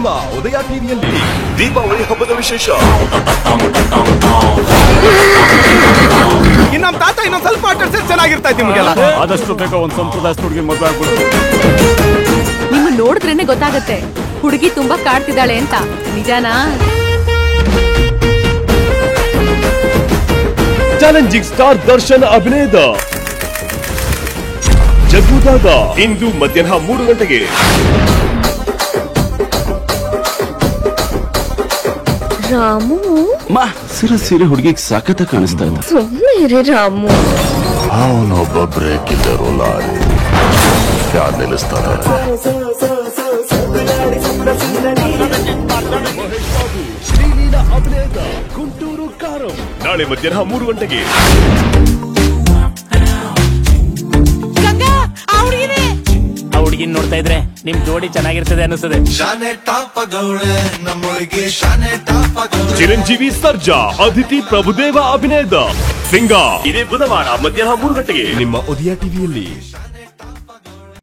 ನಿಮ್ಮ ಉದಯ ಟಿವಿಯಲ್ಲಿ ದೀಪಾವಳಿ ಹಬ್ಬದ ವಿಶೇಷ. ನಮ್ಮ ತಾತ ಇನ್ನೊಂದು ಸ್ವಲ್ಪ ಆಟ ಚೆನ್ನಾಗಿರ್ತಾ ಇತ್ತು ನಿಮಗೆಲ್ಲ. ಆದಷ್ಟು ಬೇಗ ಒಂದು ಸಂಪ್ರದಾಯ ಹುಡುಗಿ ಮದುವೆ ಆಗ್ಬಿಡುತ್ತೆ. ನಿಮ್ಮ ನೋಡಿದ್ರೇನೆ ಗೊತ್ತಾಗತ್ತೆ ಹುಡುಗಿ ತುಂಬಾ ಕಾಡ್ತಿದ್ದಾಳೆ ಅಂತ. ನಿಜಾನಾ? ಚಾಲೆಂಜಿಂಗ್ ಸ್ಟಾರ್ ದರ್ಶನ್ ಅಭಿನಯದ ಜಗ್ಗುದಾಗ ಇಂದು ಮಧ್ಯಾಹ್ನ 3 ಗಂಟೆಗೆ. ರಾಮು ಸೀರೆ ಹುಡುಗಿಗೆ ಸಖತ್ ಕಾಣಿಸ್ತಾ ಇದ್ದ. ಸುಮ್ಮನೆ ರಾಮು. ಅವನೊಬ್ಬ ಬ್ರೇಕ್ ಇದ್ದರು ಲಾರಿ ಯಾರು ನಿಲ್ಲಿಸ್ತಾರೆ? ಶ್ರೀಲೀಲಾ ಅಭಿನಯದ ಗುಂಟೂರು ಕಾರಂ ನಾಳೆ ಮಧ್ಯಾಹ್ನ 3 ಗಂಟೆಗೆ. ಹುಡುಗಿನ ನೋಡ್ತಾ ಇದ್ರೆ ನಿಮ್ ಜೋಡಿ ಚೆನ್ನಾಗಿರ್ತದೆ ಅನಿಸ್ತದೆ. ಚಿರಂಜೀವಿ ಸರ್ಜಾ ಅದಿತಿ ಪ್ರಭುದೇವ ಅಭಿನಯದ ಸಿಂಗ ಇದೇ ಬುಧವಾರ ಮಧ್ಯಾಹ್ನ 3 ಗಂಟೆಗೆ ನಿಮ್ಮ ಉದಯ ಟಿವಿಯಲ್ಲಿ.